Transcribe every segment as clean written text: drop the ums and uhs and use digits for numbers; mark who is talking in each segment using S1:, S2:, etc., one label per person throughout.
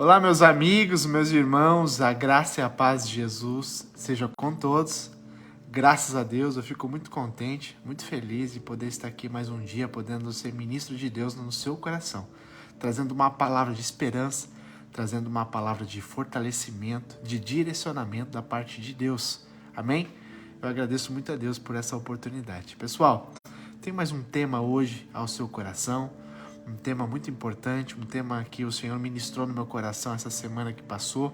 S1: Olá, meus amigos, meus irmãos, a graça e a paz de Jesus seja com todos. Graças a Deus, eu fico muito contente, muito feliz de poder estar aqui mais um dia, podendo ser ministro de Deus no seu coração, trazendo uma palavra de esperança, trazendo uma palavra de fortalecimento, de direcionamento da parte de Deus. Amém? Eu agradeço muito a Deus por essa oportunidade. Pessoal, tem mais um tema hoje ao seu coração, um tema muito importante, um tema que o Senhor ministrou no meu coração essa semana que passou,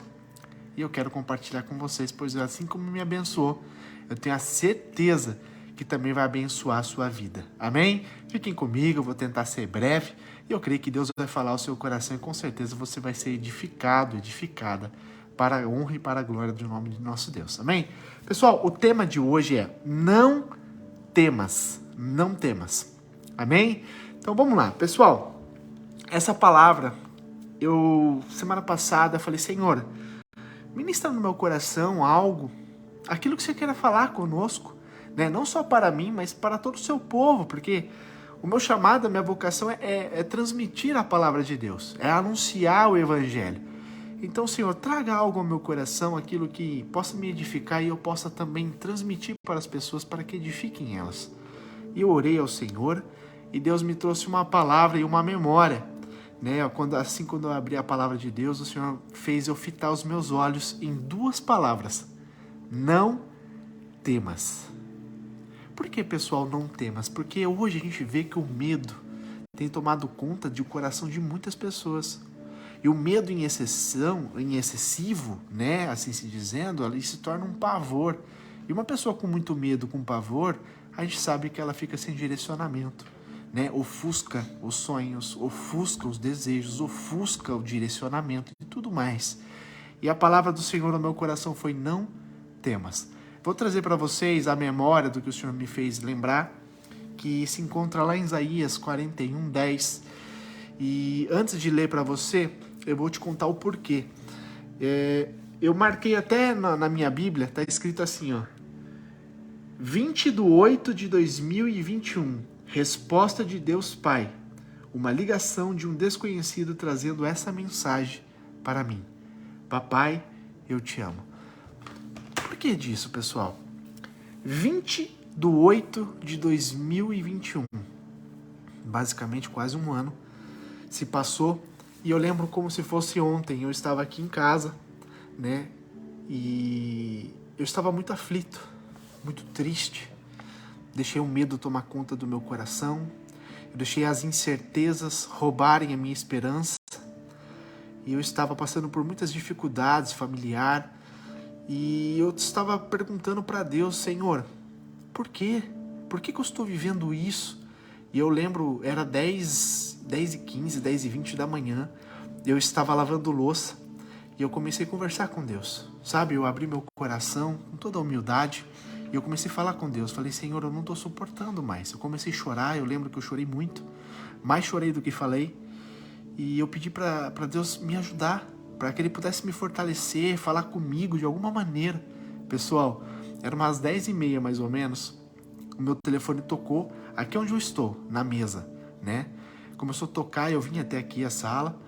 S1: e eu quero compartilhar com vocês, pois assim como me abençoou, eu tenho a certeza que também vai abençoar a sua vida. Amém? Fiquem comigo, eu vou tentar ser breve, e eu creio que Deus vai falar ao seu coração, e com certeza você vai ser edificado, edificada, para a honra e para a glória do nome de nosso Deus. Amém? Pessoal, o tema de hoje é não temas, não temas. Amém? Então vamos lá, pessoal, essa palavra, semana passada, falei, Senhor, ministra no meu coração algo, aquilo que você queira falar conosco, né? Não só para mim, mas para todo o seu povo, porque o meu chamado, a minha vocação é transmitir a palavra de Deus, é anunciar o evangelho. Então, Senhor, traga algo ao meu coração, aquilo que possa me edificar e eu possa também transmitir para as pessoas, para que edifiquem elas. E eu orei ao Senhor, e Deus me trouxe uma palavra e uma memória, né? Quando eu abri a palavra de Deus, o Senhor fez eu fitar os meus olhos em duas palavras: não temas. Por que, pessoal, não temas? Porque hoje a gente vê que o medo tem tomado conta do coração de muitas pessoas. E o medo em excessivo, né, assim se dizendo, ele se torna um pavor. E uma pessoa com muito medo, com pavor, a gente sabe que ela fica sem direcionamento, né? Ofusca os sonhos, ofusca os desejos, ofusca o direcionamento e tudo mais. E a palavra do Senhor no meu coração foi: não temas. Vou trazer para vocês a memória do que o Senhor me fez lembrar, que se encontra lá em Isaías 41:10. E antes de ler para você, eu vou te contar o porquê. Eu marquei até na minha Bíblia, está escrito assim, ó: 20/8/2021, resposta de Deus Pai, uma ligação de um desconhecido trazendo essa mensagem para mim: Papai, eu te amo. Por que disso, pessoal? 20/8/2021, basicamente quase um ano se passou, e eu lembro como se fosse ontem. Eu estava aqui em casa, né, e eu estava muito aflito, muito triste. Deixei o medo tomar conta do meu coração, eu deixei as incertezas roubarem a minha esperança, e eu estava passando por muitas dificuldades familiares, e eu estava perguntando para Deus: Senhor, por quê? Por que eu estou vivendo isso? E eu lembro, era 10h15, 10h20 da manhã, eu estava lavando louça, e eu comecei a conversar com Deus, sabe? Eu abri meu coração com toda a humildade, e eu comecei a falar com Deus. Falei: Senhor, eu não estou suportando mais. Eu comecei a chorar, eu lembro que eu chorei muito, mais chorei do que falei, e eu pedi para Deus me ajudar, para que Ele pudesse me fortalecer, falar comigo de alguma maneira. Pessoal, eram umas 10h30 mais ou menos, o meu telefone tocou aqui onde eu estou, na mesa, né? Começou a tocar, eu vim até aqui a sala,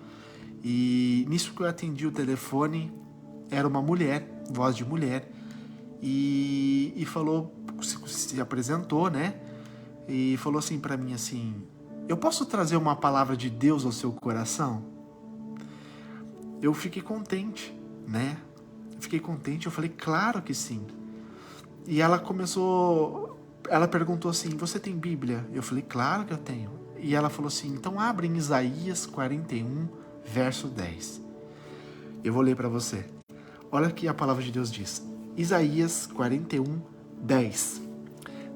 S1: e nisso que eu atendi o telefone, era uma mulher, voz de mulher, e falou, se apresentou, né? E falou assim para mim assim: eu posso trazer uma palavra de Deus ao seu coração? Eu fiquei contente, né? Eu falei: claro que sim. E ela perguntou assim: você tem Bíblia? Eu falei: claro que eu tenho. E ela falou assim: então abre em Isaías 41, verso 10. Eu vou ler para você. Olha o que a palavra de Deus diz. Isaías 41, 10.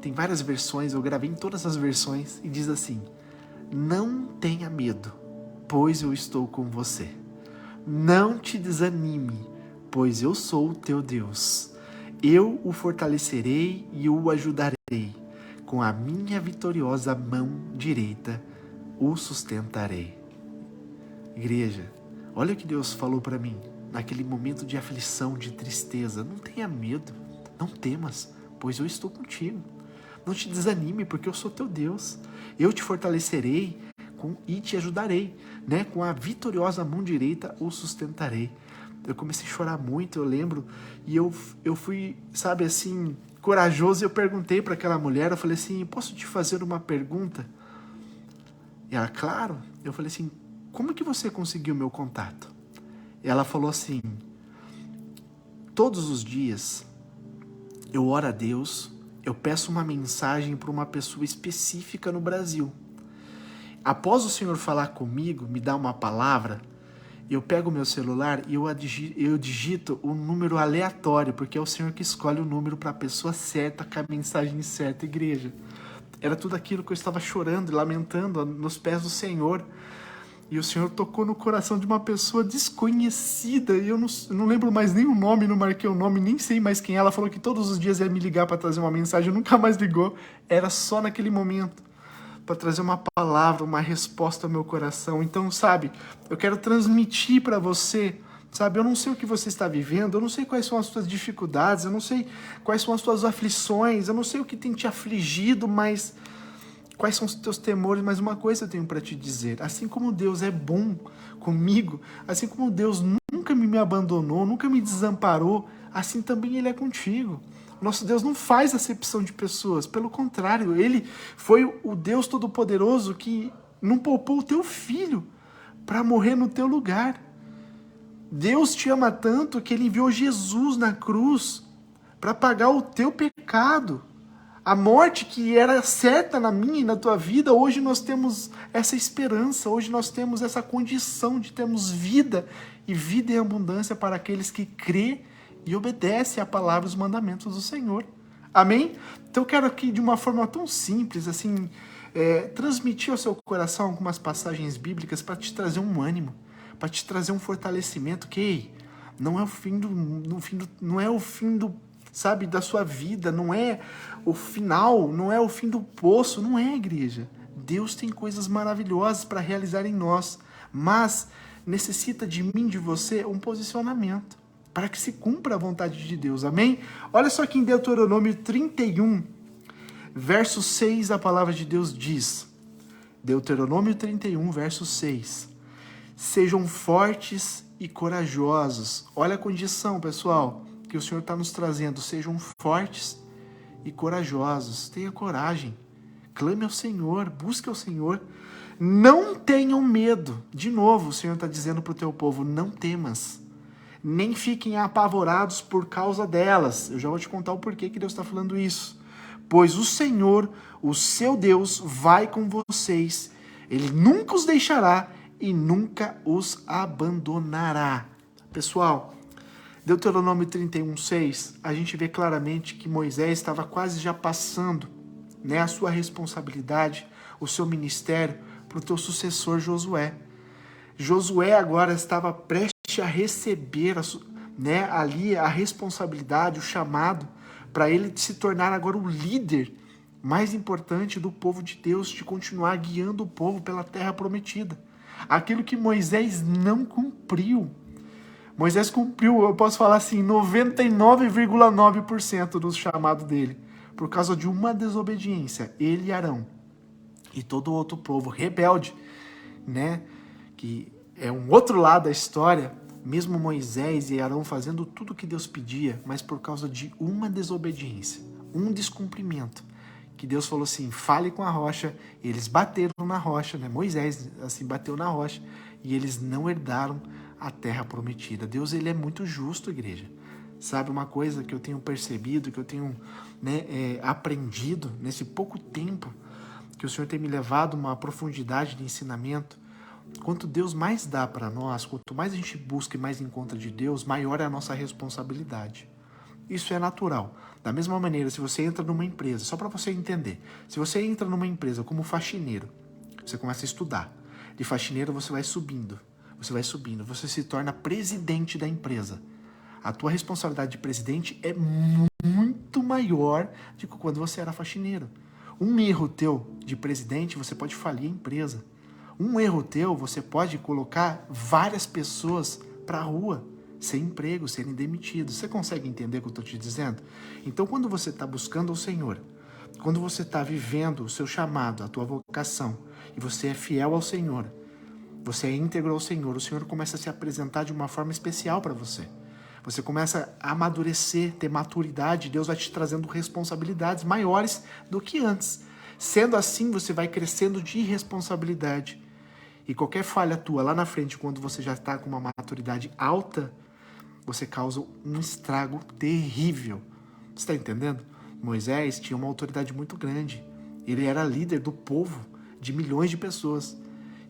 S1: Tem várias versões, eu gravei em todas as versões, e diz assim: não tenha medo, pois eu estou com você. Não te desanime, pois eu sou o teu Deus. Eu o fortalecerei e o ajudarei. Com a minha vitoriosa mão direita o sustentarei. Igreja, olha o que Deus falou para mim naquele momento de aflição, de tristeza. Não tenha medo, não temas, pois eu estou contigo. Não te desanime, porque eu sou teu Deus. Eu te fortalecerei e te ajudarei, né? Com a vitoriosa mão direita o sustentarei. Eu comecei a chorar muito, eu lembro, e eu fui, sabe, assim, corajoso, e eu perguntei para aquela mulher, eu falei assim, posso te fazer uma pergunta? E ela, claro. Eu falei assim, como que você conseguiu meu contato? E ela falou assim, todos os dias eu oro a Deus, eu peço uma mensagem para uma pessoa específica no Brasil. Após o Senhor falar comigo, me dar uma palavra, eu pego o meu celular e eu digito um número aleatório, porque é o Senhor que escolhe o número para a pessoa certa, com a mensagem certa, igreja. Era tudo aquilo que eu estava chorando e lamentando nos pés do Senhor. E o Senhor tocou no coração de uma pessoa desconhecida, e eu não lembro mais nem o nome, não marquei o nome, nem sei mais quem é. Ela falou que todos os dias ia me ligar para trazer uma mensagem, nunca mais ligou. Era só naquele momento, para trazer uma palavra, uma resposta ao meu coração. Então, sabe, eu quero transmitir para você, sabe, eu não sei o que você está vivendo, eu não sei quais são as suas dificuldades, eu não sei quais são as suas aflições, eu não sei o que tem te afligido, mas quais são os teus temores, mas uma coisa eu tenho para te dizer, assim como Deus é bom comigo, assim como Deus nunca me abandonou, nunca me desamparou, assim também Ele é contigo. Nosso Deus não faz acepção de pessoas, pelo contrário, Ele foi o Deus Todo-Poderoso que não poupou o teu filho para morrer no teu lugar. Deus te ama tanto que Ele enviou Jesus na cruz para pagar o teu pecado. A morte que era certa na minha e na tua vida, hoje nós temos essa esperança, hoje nós temos essa condição de termos vida, e vida em abundância para aqueles que crê e obedecem à palavra e os mandamentos do Senhor. Amém? Então eu quero aqui, de uma forma tão simples, assim, transmitir ao seu coração algumas passagens bíblicas para te trazer um ânimo, para te trazer um fortalecimento, que não é o fim não é o fim do, sabe, da sua vida, não é o final, não é o fim do poço, não é, igreja. Deus tem coisas maravilhosas para realizar em nós, mas necessita de mim, de você, um posicionamento, para que se cumpra a vontade de Deus, amém? Olha só que em Deuteronômio 31, verso 6, a palavra de Deus diz, Deuteronômio 31, verso 6, sejam fortes e corajosos. Olha a condição, pessoal, que o Senhor está nos trazendo, sejam fortes e corajosos, tenha coragem, clame ao Senhor, busque ao Senhor, não tenham medo. De novo, o Senhor está dizendo para o teu povo, não temas, nem fiquem apavorados por causa delas. Eu já vou te contar o porquê que Deus está falando isso. Pois o Senhor, o seu Deus, vai com vocês, Ele nunca os deixará e nunca os abandonará. Pessoal, Deuteronômio 31, 6, a gente vê claramente que Moisés estava quase já passando, né, a sua responsabilidade, o seu ministério, para o teu sucessor Josué. Josué agora estava prestes a receber ali a responsabilidade, o chamado, para ele se tornar agora o líder mais importante do povo de Deus, de continuar guiando o povo pela terra prometida. Aquilo que Moisés não cumpriu. Moisés cumpriu, eu posso falar assim, 99,9% do chamado dele, por causa de uma desobediência, ele e Arão, e todo o outro povo rebelde, né, que é um outro lado da história, mesmo Moisés e Arão fazendo tudo o que Deus pedia, mas por causa de uma desobediência, um descumprimento, que Deus falou assim, fale com a rocha, eles bateram na rocha, né? Moisés assim bateu na rocha, e eles não herdaram a terra prometida. Deus, ele é muito justo, igreja. Sabe, uma coisa que eu tenho percebido, que eu tenho, né, aprendido nesse pouco tempo, que o Senhor tem me levado uma profundidade de ensinamento, quanto Deus mais dá para nós, quanto mais a gente busca e mais encontra de Deus, maior é a nossa responsabilidade. Isso é natural. Da mesma maneira, se você entra numa empresa, só para você entender, se você entra numa empresa como faxineiro, você começa a estudar. De faxineiro você vai subindo, você se torna presidente da empresa. A tua responsabilidade de presidente é muito maior do que quando você era faxineiro. Um erro teu de presidente, você pode falir a empresa. Um erro teu, você pode colocar várias pessoas para a rua, sem emprego, serem demitidos. Você consegue entender o que eu estou te dizendo? Então, quando você está buscando o Senhor, quando você está vivendo o seu chamado, a tua vocação, e você é fiel ao Senhor, você é íntegro ao Senhor, o Senhor começa a se apresentar de uma forma especial para você. Você começa a amadurecer, ter maturidade, Deus vai te trazendo responsabilidades maiores do que antes. Sendo assim, você vai crescendo de responsabilidade. E qualquer falha tua lá na frente, quando você já está com uma maturidade alta, você causa um estrago terrível. Você está entendendo? Moisés tinha uma autoridade muito grande. Ele era líder do povo, de milhões de pessoas.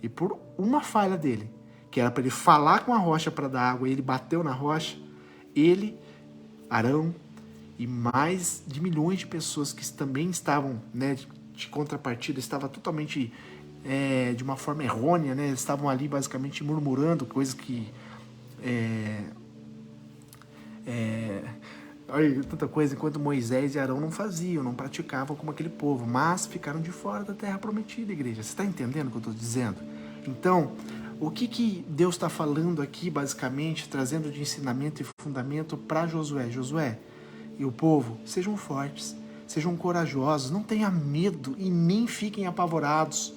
S1: E por uma falha dele, que era para ele falar com a rocha para dar água, e ele bateu na rocha, ele, Arão e mais de milhões de pessoas que também estavam, né, de contrapartida, estavam totalmente de uma forma errônea, né, estavam ali basicamente murmurando coisas que olha, tanta coisa, enquanto Moisés e Arão não faziam, não praticavam como aquele povo, mas ficaram de fora da terra prometida, igreja. Você está entendendo o que eu estou dizendo? Então, o que Deus está falando aqui, basicamente, trazendo de ensinamento e fundamento para Josué? Josué e o povo, sejam fortes, sejam corajosos, não tenham medo e nem fiquem apavorados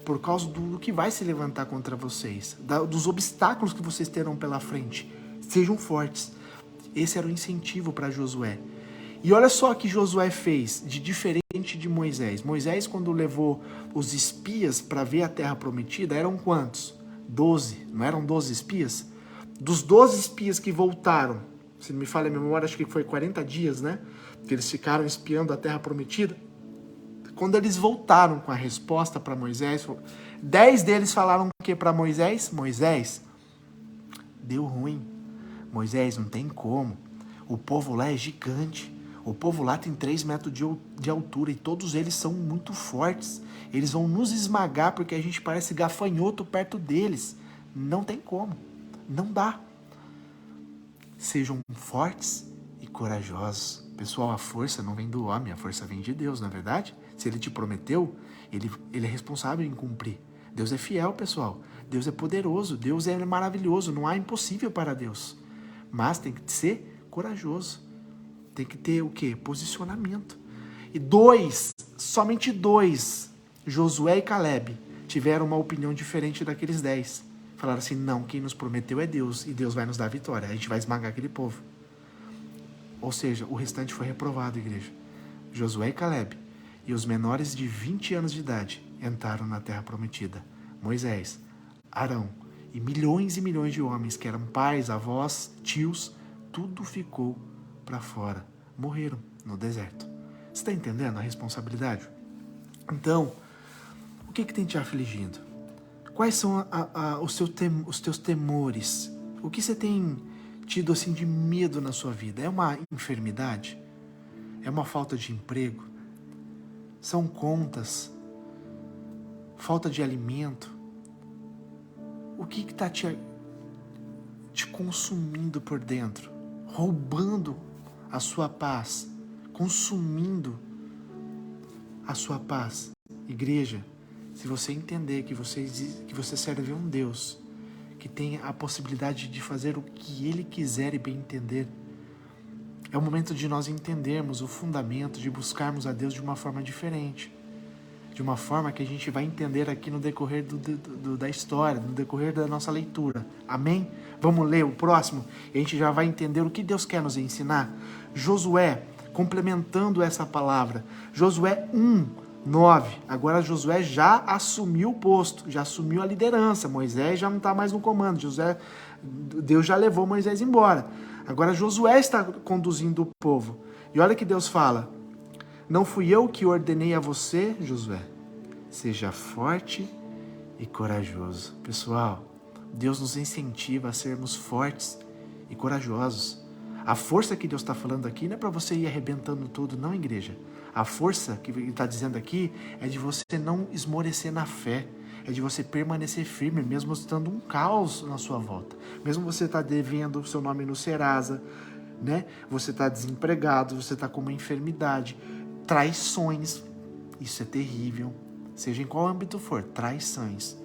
S1: por causa do que vai se levantar contra vocês, dos obstáculos que vocês terão pela frente. Sejam fortes. Esse era o incentivo para Josué. E olha só o que Josué fez de diferente de Moisés. Moisés, quando levou os espias para ver a terra prometida, eram quantos? 12. Não eram 12 espias? Dos 12 espias que voltaram, se não me falha a memória, acho que foi 40 dias, né? Que eles ficaram espiando a terra prometida. Quando eles voltaram com a resposta para Moisés, 10 deles falaram o que para Moisés? Moisés, deu ruim. Moisés, não tem como. O povo lá é gigante. O povo lá tem 3 metros de altura e todos eles são muito fortes. Eles vão nos esmagar porque a gente parece gafanhoto perto deles. Não tem como. Não dá. Sejam fortes e corajosos. Pessoal, a força não vem do homem, a força vem de Deus, não é verdade? Se ele te prometeu, ele é responsável em cumprir. Deus é fiel, pessoal. Deus é poderoso. Deus é maravilhoso. Não há impossível para Deus. Mas tem que ser corajoso. Tem que ter o quê? Posicionamento. E somente 2, Josué e Caleb, tiveram uma opinião diferente daqueles 10. Falaram assim, não, quem nos prometeu é Deus, e Deus vai nos dar a vitória. A gente vai esmagar aquele povo. Ou seja, o restante foi reprovado, igreja. Josué e Caleb e os menores de 20 anos de idade entraram na terra prometida. Moisés, Arão e milhões de homens que eram pais, avós, tios, tudo ficou para fora. Morreram no deserto. Você está entendendo a responsabilidade? Então, o que tem te afligindo? Quais são os teus temores? O que você tem tido assim de medo na sua vida? É uma enfermidade? É uma falta de emprego? São contas? Falta de alimento? O que está te consumindo por dentro? Roubando a sua paz? Consumindo a sua paz? Igreja, se você entender que você serve a um Deus que tem a possibilidade de fazer o que Ele quiser e bem entender, é o momento de nós entendermos o fundamento, de buscarmos a Deus de uma forma diferente. De uma forma que a gente vai entender aqui no decorrer da história, no decorrer da nossa leitura. Amém? Vamos ler o próximo e a gente já vai entender o que Deus quer nos ensinar. Josué, complementando essa palavra. Josué 1:9. Agora Josué já assumiu o posto, já assumiu a liderança. Moisés já não está mais no comando. Deus já levou Moisés embora. Agora Josué está conduzindo o povo. E olha que Deus fala. Não fui eu que ordenei a você, Josué. Seja forte e corajoso. Pessoal, Deus nos incentiva a sermos fortes e corajosos. A força que Deus está falando aqui não é para você ir arrebentando tudo, não, igreja. A força que Ele está dizendo aqui é de você não esmorecer na fé. É de você permanecer firme, mesmo estando um caos na sua volta. Mesmo você está devendo o seu nome no Serasa, né? Você está desempregado, você está com uma enfermidade, traições. Isso é terrível. Seja em qual âmbito for, traições.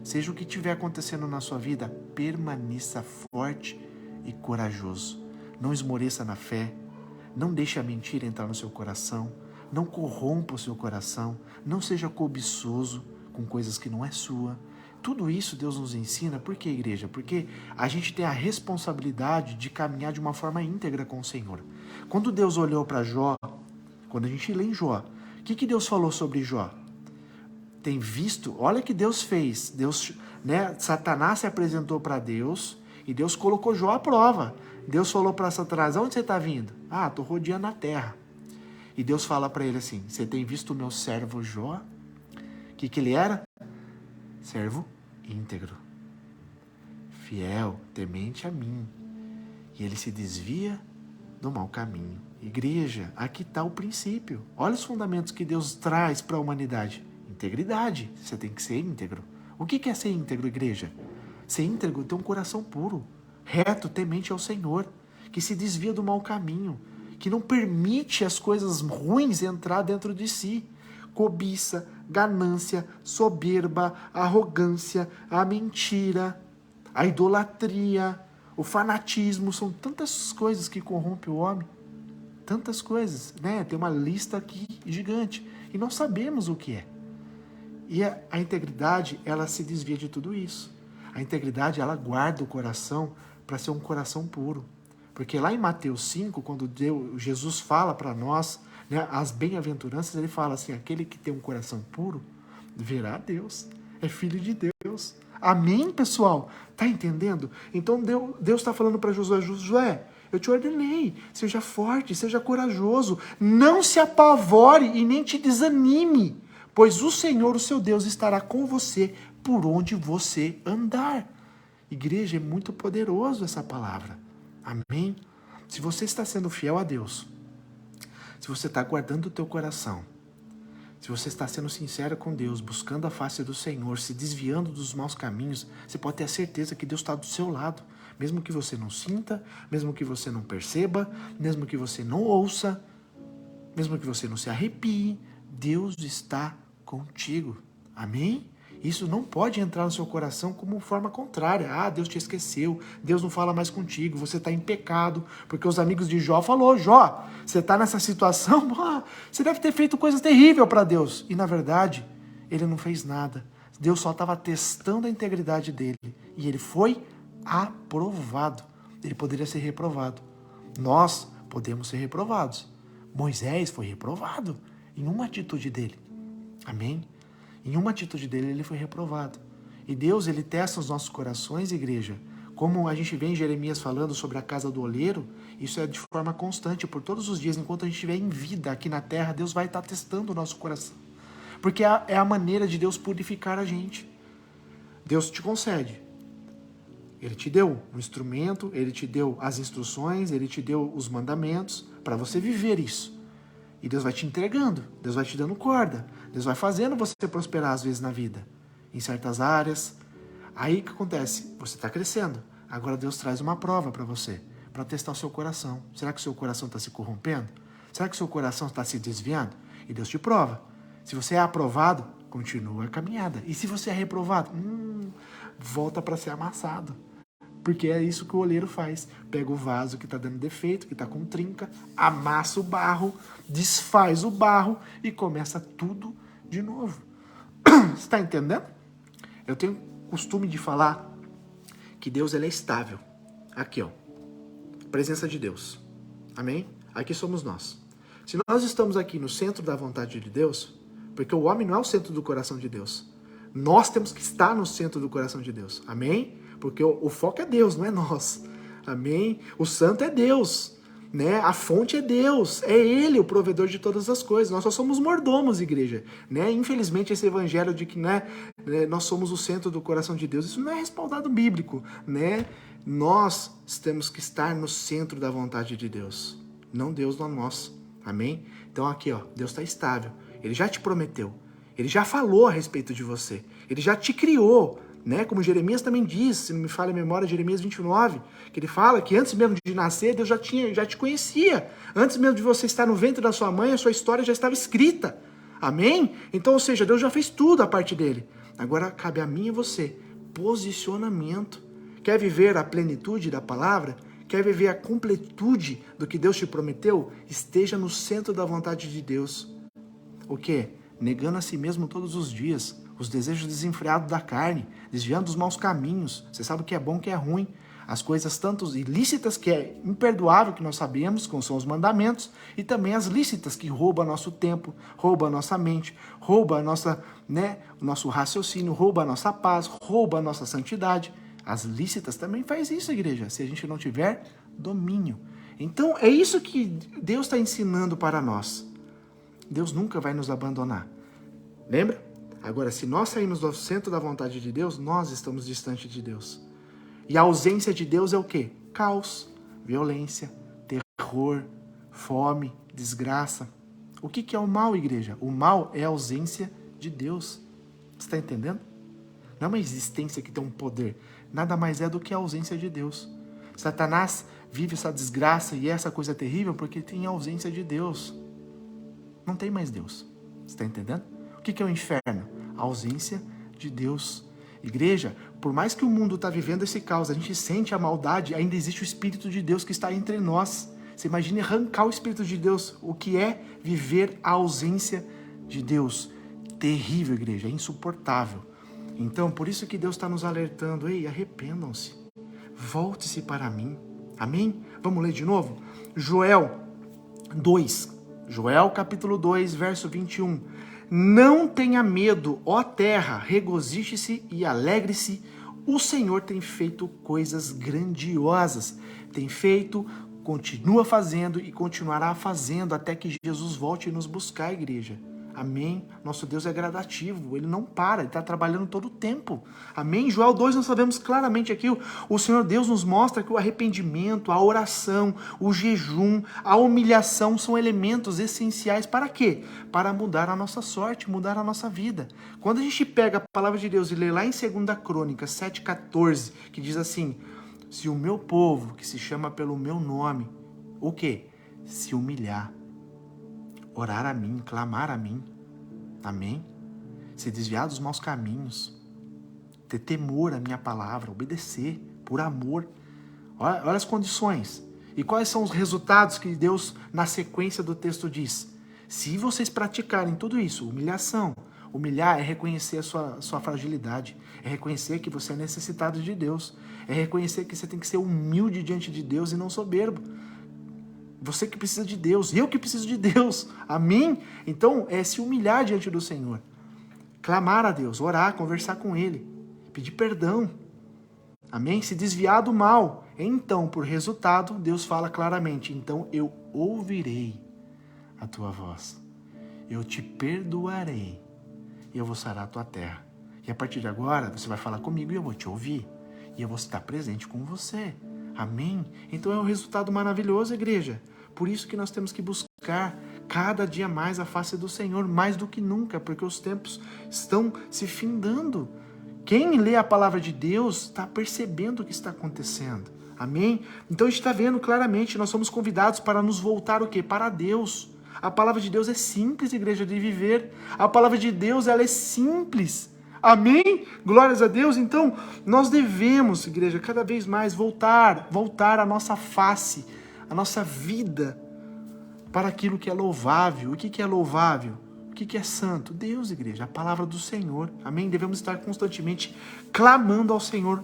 S1: Seja o que estiver acontecendo na sua vida, permaneça forte e corajoso. Não esmoreça na fé. Não deixe a mentira entrar no seu coração. Não corrompa o seu coração. Não seja cobiçoso com coisas que não é sua. Tudo isso Deus nos ensina, por quê, igreja? Porque a gente tem a responsabilidade de caminhar de uma forma íntegra com o Senhor. Quando Deus olhou para Jó, quando a gente lê em Jó, o que Deus falou sobre Jó? Tem visto, olha o que Deus fez. Deus, Satanás se apresentou para Deus e Deus colocou Jó à prova. Deus falou para Satanás, onde você está vindo? Estou rodeando a terra. E Deus fala para ele assim, você tem visto o meu servo Jó? O que ele era? Servo íntegro, fiel, temente a mim. E ele se desvia do mau caminho. Igreja, aqui está o princípio. Olha os fundamentos que Deus traz para a humanidade. Integridade, você tem que ser íntegro. O que é ser íntegro, igreja? Ser íntegro é ter um coração puro, reto, temente ao Senhor, que se desvia do mau caminho, que não permite as coisas ruins entrar dentro de si. Cobiça, ganância, soberba, arrogância, a mentira, a idolatria, o fanatismo, são tantas coisas que corrompem o homem. Tantas coisas, Tem uma lista aqui gigante e nós sabemos o que é. E a integridade, ela se desvia de tudo isso. A integridade, ela guarda o coração para ser um coração puro. Porque lá em Mateus 5, quando Jesus fala para nós, as bem-aventuranças, ele fala assim, aquele que tem um coração puro, verá Deus, é filho de Deus. Amém, pessoal? Tá entendendo? Então Deus está falando para Josué, Josué, eu te ordenei, seja forte, seja corajoso, não se apavore e nem te desanime, pois o Senhor, o seu Deus, estará com você por onde você andar. Igreja, é muito poderoso essa palavra. Amém? Se você está sendo fiel a Deus, se você está guardando o teu coração, se você está sendo sincero com Deus, buscando a face do Senhor, se desviando dos maus caminhos, você pode ter a certeza que Deus está do seu lado. Mesmo que você não sinta, mesmo que você não perceba, mesmo que você não ouça, mesmo que você não se arrepie, Deus está contigo. Amém? Isso não pode entrar no seu coração como forma contrária. Deus te esqueceu, Deus não fala mais contigo, você está em pecado. Porque os amigos de Jó falaram, Jó, você está nessa situação, você deve ter feito coisa terrível para Deus. E na verdade, ele não fez nada. Deus só estava testando a integridade dele. E ele foi aprovado. Ele poderia ser reprovado. Nós podemos ser reprovados. Moisés foi reprovado em uma atitude dele. Amém? Em uma atitude dele, ele foi reprovado. E Deus, ele testa os nossos corações, igreja. Como a gente vê em Jeremias falando sobre a casa do oleiro, isso é de forma constante, por todos os dias, enquanto a gente estiver em vida aqui na terra, Deus vai estar testando o nosso coração. Porque é a maneira de Deus purificar a gente. Deus te concede. Ele te deu um instrumento, ele te deu as instruções, ele te deu os mandamentos para você viver isso. E Deus vai te entregando, Deus vai te dando corda, Deus vai fazendo você prosperar às vezes na vida, em certas áreas. Aí o que acontece? Você está crescendo. Agora Deus traz uma prova para você, para testar o seu coração. Será que o seu coração está se corrompendo? Será que o seu coração está se desviando? E Deus te prova. Se você é aprovado, continua a caminhada. E se você é reprovado, volta para ser amassado. Porque é isso que o oleiro faz. Pega o vaso que está dando defeito, que está com trinca, amassa o barro, desfaz o barro e começa tudo de novo. Você está entendendo? Eu tenho costume de falar que Deus, ele é estável. Aqui, ó. Presença de Deus. Amém? Aqui somos nós. Se nós estamos aqui no centro da vontade de Deus, porque o homem não é o centro do coração de Deus. Nós temos que estar no centro do coração de Deus. Amém? Porque o foco é Deus, não é nós. Amém? O santo é Deus, A fonte é Deus, é Ele o provedor de todas as coisas. Nós só somos mordomos, igreja, Infelizmente esse evangelho de que, nós somos o centro do coração de Deus, isso não é respaldado bíblico, Nós temos que estar no centro da vontade de Deus, não Deus não nós. Amém? Então aqui, ó, Deus está estável. Ele já te prometeu. Ele já falou a respeito de você. Ele já te criou. Como Jeremias também diz, se não me falha a memória, Jeremias 29, que ele fala que antes mesmo de nascer, Deus já te conhecia. Antes mesmo de você estar no ventre da sua mãe, a sua história já estava escrita. Amém? Então, ou seja, Deus já fez tudo a parte dele. Agora, cabe a mim e você, posicionamento. Quer viver a plenitude da palavra? Quer viver a completude do que Deus te prometeu? Esteja no centro da vontade de Deus. O quê? Negando a si mesmo todos os dias. os desejos desenfreados da carne, desviando dos maus caminhos. Você sabe o que é bom, o que é ruim. As coisas tanto ilícitas, que é imperdoável, que nós sabemos, como são os mandamentos, e também as lícitas, que roubam nosso tempo, roubam a nossa mente, roubam a nossa, o nosso raciocínio, roubam a nossa paz, roubam a nossa santidade. As lícitas também faz isso, igreja, se a gente não tiver domínio. Então, é isso que Deus está ensinando para nós. Deus nunca vai nos abandonar. Lembra? Agora, se nós sairmos do centro da vontade de Deus, nós estamos distante de Deus. E a ausência de Deus é o quê? Caos, violência, terror, fome, desgraça. O que é o mal, igreja? O mal é a ausência de Deus. Você está entendendo? Não é uma existência que tem um poder. Nada mais é do que a ausência de Deus. Satanás vive essa desgraça e essa coisa terrível porque tem a ausência de Deus. Não tem mais Deus. Você está entendendo? O que é o inferno? A ausência de Deus. Igreja, por mais que o mundo está vivendo esse caos, a gente sente a maldade, ainda existe o Espírito de Deus que está entre nós. Você imagina arrancar o Espírito de Deus, o que é viver a ausência de Deus. Terrível, igreja, é insuportável. Então, por isso que Deus está nos alertando, ei, arrependam-se, volte-se para mim. Amém? Vamos ler de novo? Joel 2, Joel capítulo 2, verso 21. Não tenha medo, ó terra, regozije-se e alegre-se. O Senhor tem feito coisas grandiosas. Tem feito, continua fazendo e continuará fazendo até que Jesus volte e nos buscar, igreja. Amém? Nosso Deus é gradativo, Ele não para, Ele está trabalhando todo o tempo. Amém? Joel 2 nós sabemos claramente aqui, o Senhor Deus nos mostra que o arrependimento, a oração, o jejum, a humilhação são elementos essenciais para quê? Para mudar a nossa sorte, mudar a nossa vida. Quando a gente pega a palavra de Deus e lê lá em 2 Crônicas 7,14, que diz assim, se o meu povo, que se chama pelo meu nome, o quê? Se humilhar, orar a mim, clamar a mim, amém? Se desviar dos maus caminhos, ter temor à minha palavra, obedecer por amor. Olha as condições. E quais são os resultados que Deus, na sequência do texto, diz? Se vocês praticarem tudo isso, humilhação. Humilhar é reconhecer a sua fragilidade, é reconhecer que você é necessitado de Deus, é reconhecer que você tem que ser humilde diante de Deus e não soberbo. Você que precisa de Deus, eu que preciso de Deus, amém? Então, é se humilhar diante do Senhor, clamar a Deus, orar, conversar com Ele, pedir perdão, amém? Se desviar do mal. Então, por resultado, Deus fala claramente, então eu ouvirei a tua voz, eu te perdoarei, e eu vou sarar a tua terra. E a partir de agora, você vai falar comigo e eu vou te ouvir, e eu vou estar presente com você. Amém? Então é um resultado maravilhoso, igreja. Por isso que nós temos que buscar cada dia mais a face do Senhor, mais do que nunca, porque os tempos estão se findando. Quem lê a palavra de Deus está percebendo o que está acontecendo. Amém? Então a gente está vendo claramente, nós somos convidados para nos voltar o quê? Para Deus. A palavra de Deus é simples, igreja, de viver. A palavra de Deus, ela é simples. Amém? Glórias a Deus. Então, nós devemos, igreja, cada vez mais voltar a nossa face, a nossa vida para aquilo que é louvável. O que é louvável? O que é santo? Deus, igreja, a palavra do Senhor. Amém? Devemos estar constantemente clamando ao Senhor,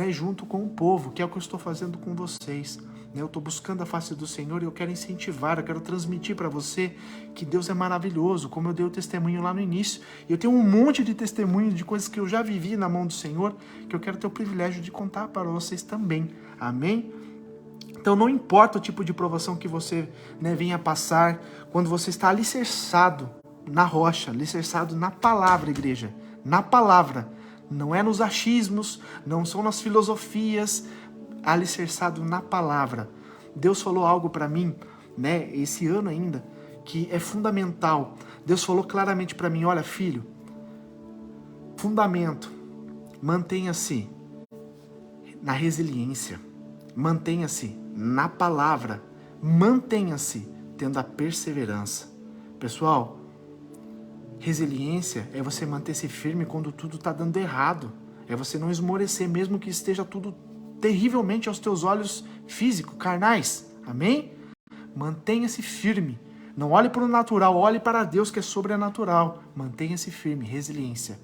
S1: junto com o povo, que é o que eu estou fazendo com vocês. Eu estou buscando a face do Senhor e eu quero incentivar, eu quero transmitir para você que Deus é maravilhoso, como eu dei o testemunho lá no início. E eu tenho um monte de testemunho de coisas que eu já vivi na mão do Senhor, que eu quero ter o privilégio de contar para vocês também. Amém? Então não importa o tipo de provação que você venha passar, quando você está alicerçado na rocha, alicerçado na palavra, igreja, na palavra. Não é nos achismos, não são nas filosofias, alicerçado na palavra. Deus falou algo para mim, esse ano ainda, que é fundamental. Deus falou claramente para mim, olha filho, fundamento, mantenha-se na resiliência, mantenha-se na palavra, mantenha-se tendo a perseverança. Pessoal, resiliência é você manter-se firme quando tudo está dando errado, é você não esmorecer mesmo que esteja tudo terrivelmente aos teus olhos físicos, carnais. Amém? Mantenha-se firme. Não olhe para o natural, olhe para Deus que é sobrenatural. Mantenha-se firme, resiliência.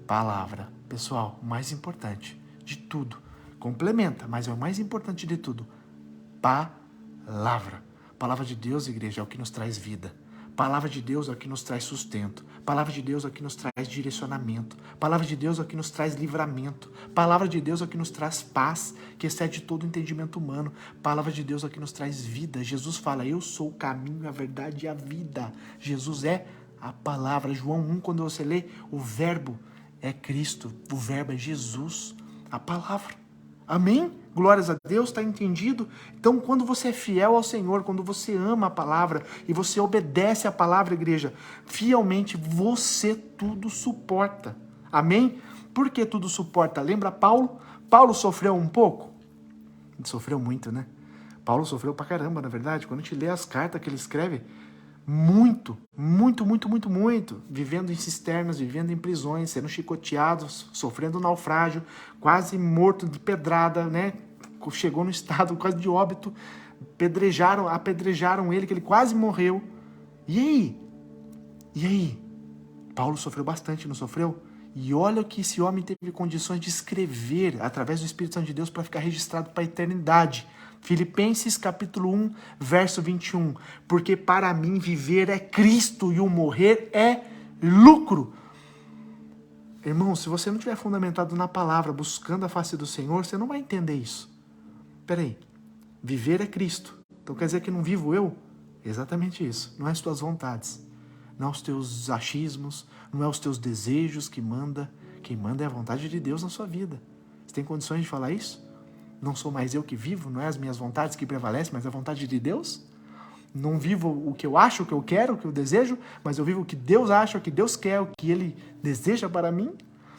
S1: palavra. Pessoal, o mais importante de tudo, complementa, mas é o mais importante de tudo, palavra. Palavra de Deus, igreja, é o que nos traz vida. Palavra de Deus é o que nos traz sustento. Palavra de Deus é o que nos traz direcionamento. Palavra de Deus é o que nos traz livramento. Palavra de Deus é o que nos traz paz, que excede todo o entendimento humano. Palavra de Deus é o que nos traz vida. Jesus fala, eu sou o caminho, a verdade e a vida. Jesus é a palavra. João 1, quando você lê, o verbo é Cristo. O verbo é Jesus, a palavra. Amém? Glórias a Deus, está entendido? Então, quando você é fiel ao Senhor, quando você ama a palavra e você obedece a palavra, igreja, fielmente, você tudo suporta. Amém? Por que tudo suporta? Lembra Paulo? Paulo sofreu um pouco? Ele sofreu muito, né? Paulo sofreu pra caramba, na verdade. Quando a gente lê as cartas que ele escreve, muito, vivendo em cisternas, vivendo em prisões, sendo chicoteados, sofrendo naufrágio, quase morto de pedrada, né? Chegou no estado quase de óbito, apedrejaram ele, que ele quase morreu. E aí? Paulo sofreu bastante, não sofreu? E olha o que esse homem teve condições de escrever através do Espírito Santo de Deus para ficar registrado para a eternidade. Filipenses capítulo 1, verso 21. Porque para mim viver é Cristo e o morrer é lucro. Irmão, se você não estiver fundamentado na palavra, buscando a face do Senhor, você não vai entender isso. Peraí, viver é Cristo. Então quer dizer que não vivo eu? Exatamente isso. Não é as tuas vontades, não é os teus achismos, não é os teus desejos que manda. Quem manda é a vontade de Deus na sua vida. Você tem condições de falar isso? Não sou mais eu que vivo, não é as minhas vontades que prevalecem, mas a vontade de Deus? Não vivo o que eu acho, o que eu quero, o que eu desejo, mas eu vivo o que Deus acha, o que Deus quer, o que Ele deseja para mim?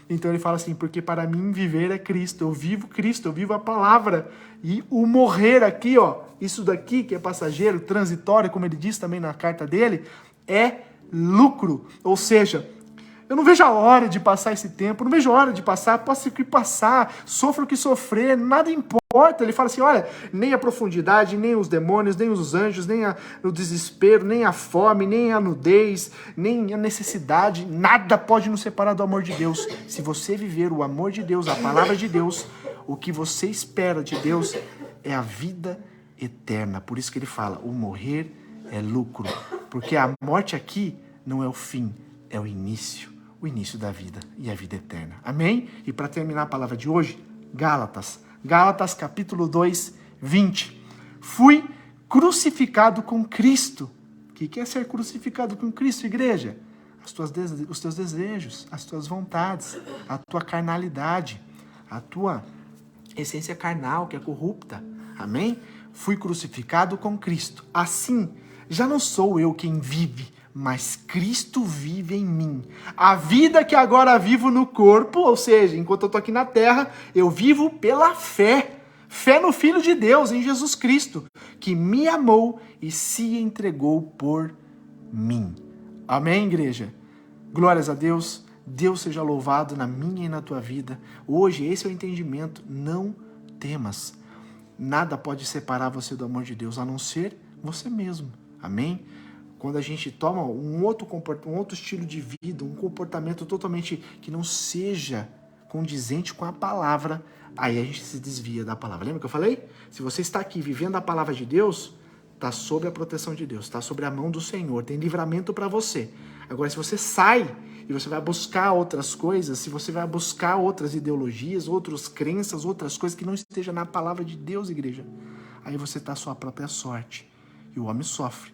S1: Então ele fala assim, porque para mim viver é Cristo, eu vivo a palavra. E o morrer aqui, ó, isso daqui que é passageiro, transitório, como ele diz também na carta dele, é lucro. Ou seja, eu não vejo a hora de passar esse tempo, não vejo a hora de passar, posso que passar, sofro o que sofrer, nada importa. Ele fala assim, olha, nem a profundidade, nem os demônios, nem os anjos, nem o desespero, nem a fome, nem a nudez, nem a necessidade, nada pode nos separar do amor de Deus. Se você viver o amor de Deus, a palavra de Deus, o que você espera de Deus é a vida eterna. Por isso que ele fala, o morrer é lucro, porque a morte aqui não é o fim, é o início da vida e a vida eterna. Amém? E para terminar a palavra de hoje, Gálatas capítulo 2, 20. Fui crucificado com Cristo. O que é ser crucificado com Cristo, igreja? Os teus desejos, as tuas vontades, a tua carnalidade, a tua essência carnal que é corrupta. Amém? Fui crucificado com Cristo. Assim, já não sou eu quem vive, mas Cristo vive em mim. A vida que agora vivo no corpo, ou seja, enquanto eu estou aqui na terra, eu vivo pela fé. Fé no Filho de Deus, em Jesus Cristo, que me amou e se entregou por mim. Amém, igreja? Glórias a Deus. Deus seja louvado na minha e na tua vida. Hoje, esse é o entendimento. Não temas. Nada pode separar você do amor de Deus, a não ser você mesmo. Amém? Quando a gente toma um outro estilo de vida, um comportamento totalmente que não seja condizente com a palavra, aí a gente se desvia da palavra. Lembra que eu falei? Se você está aqui vivendo a palavra de Deus, está sob a proteção de Deus, está sob a mão do Senhor, tem livramento para você. Agora, se você sai e você vai buscar outras coisas, se você vai buscar outras ideologias, outras crenças, outras coisas que não estejam na palavra de Deus, igreja, aí você está à sua própria sorte. E o homem sofre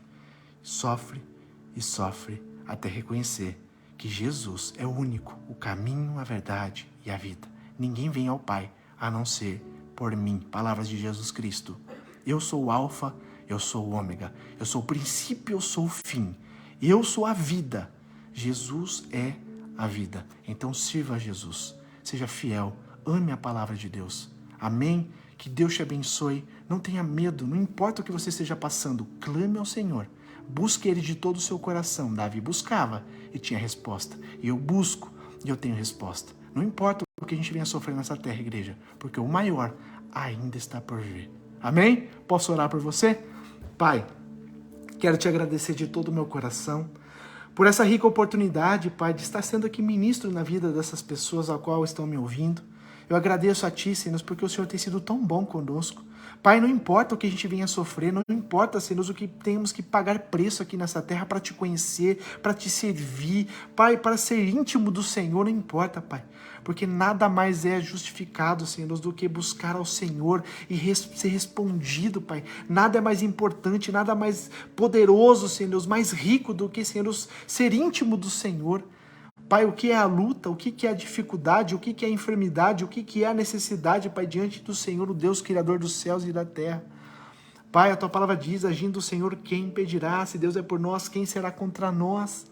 S1: até reconhecer que Jesus é o único, o caminho, a verdade e a vida. Ninguém vem ao Pai a não ser por mim. Palavras de Jesus Cristo. Eu sou o Alfa, eu sou o Ômega. Eu sou o princípio, eu sou o fim. Eu sou a vida. Jesus é a vida. Então sirva a Jesus. Seja fiel. Ame a palavra de Deus. Amém? Que Deus te abençoe. Não tenha medo. Não importa o que você esteja passando. Clame ao Senhor. Busque Ele de todo o seu coração. Davi buscava e tinha resposta. E eu busco e eu tenho resposta. Não importa o que a gente venha sofrer nessa terra, igreja, porque o maior ainda está por vir. Amém? Posso orar por você? Pai, quero te agradecer de todo o meu coração por essa rica oportunidade, Pai, de estar sendo aqui ministro na vida dessas pessoas a qual estão me ouvindo. Eu agradeço a Ti, Senhor, porque o Senhor tem sido tão bom conosco. Pai, não importa o que a gente venha sofrer, não importa, Senhor, o que temos que pagar preço aqui nessa terra para Te conhecer, para Te servir, Pai, para ser íntimo do Senhor, não importa, Pai. Porque nada mais é justificado, Senhor, do que buscar ao Senhor e ser respondido, Pai. Nada é mais importante, nada mais poderoso, Senhor, mais rico do que, Senhor, ser íntimo do Senhor. Pai, o que é a luta, o que é a dificuldade, o que é a enfermidade, o que é a necessidade, Pai, diante do Senhor, o Deus Criador dos céus e da terra. Pai, a Tua palavra diz, agindo o Senhor, quem impedirá? Se Deus é por nós, quem será contra nós?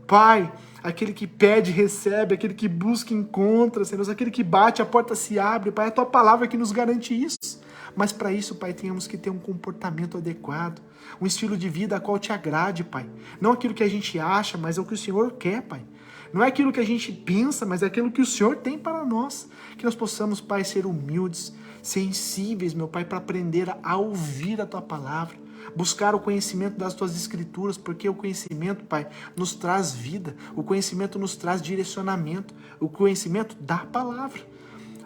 S1: Pai, aquele que pede, recebe, aquele que busca, encontra, Senhor, aquele que bate, a porta se abre, Pai, é a Tua palavra que nos garante isso. Mas para isso, Pai, temos que ter um comportamento adequado, um estilo de vida a qual Te agrade, Pai. Não aquilo que a gente acha, mas é o que o Senhor quer, Pai. Não é aquilo que a gente pensa, mas é aquilo que o Senhor tem para nós. Que nós possamos, Pai, ser humildes, sensíveis, meu Pai, para aprender a ouvir a Tua palavra, buscar o conhecimento das Tuas Escrituras, porque o conhecimento, Pai, nos traz vida, o conhecimento nos traz direcionamento, o conhecimento da palavra.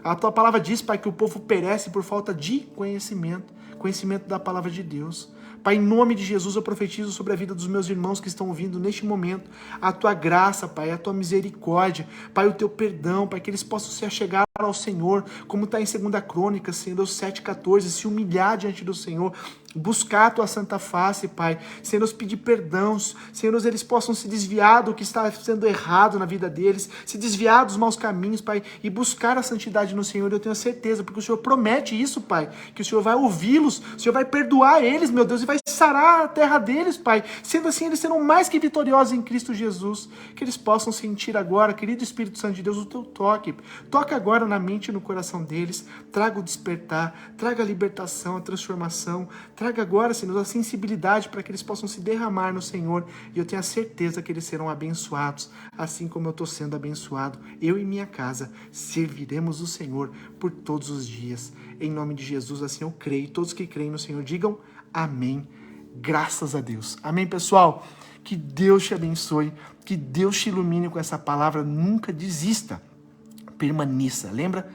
S1: A Tua palavra diz, Pai, que o povo perece por falta de conhecimento da palavra de Deus. Pai, em nome de Jesus, eu profetizo sobre a vida dos meus irmãos que estão ouvindo neste momento a Tua graça, Pai, a Tua misericórdia, Pai, o Teu perdão, Pai, que eles possam se achegar ao Senhor, como está em 2 Crônicas, Senhor, 7,14, se humilhar diante do Senhor, buscar a Tua santa face, Pai, Senhor, nos pedir perdão, Senhor, eles possam se desviar do que está sendo errado na vida deles, se desviar dos maus caminhos, Pai, e buscar a santidade no Senhor. Eu tenho certeza, porque o Senhor promete isso, Pai, que o Senhor vai ouvi-los, o Senhor vai perdoar eles, meu Deus, e vai sarar a terra deles, Pai. Sendo assim, eles serão mais que vitoriosos em Cristo Jesus. Que eles possam sentir agora, querido Espírito Santo de Deus, o Teu toque. Toca agora na mente e no coração deles. Traga o despertar, traga a libertação, a transformação. Traga agora, Senhor, a sensibilidade para que eles possam se derramar no Senhor. E eu tenho a certeza que eles serão abençoados, assim como eu estou sendo abençoado. Eu e minha casa serviremos o Senhor por todos os dias. Em nome de Jesus, assim eu creio. Todos que creem no Senhor, digam amém. Graças a Deus. Amém, pessoal? Que Deus te abençoe, que Deus te ilumine com essa palavra. Nunca desista. Permaneça. Lembra?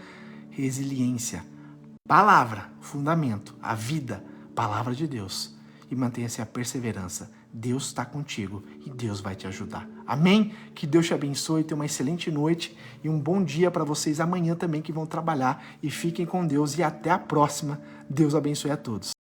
S1: Resiliência. Palavra, fundamento, a vida, palavra de Deus. E mantenha-se a perseverança. Deus está contigo e Deus vai te ajudar. Amém? Que Deus te abençoe, tenha uma excelente noite e um bom dia para vocês amanhã também que vão trabalhar. E fiquem com Deus e até a próxima. Deus abençoe a todos.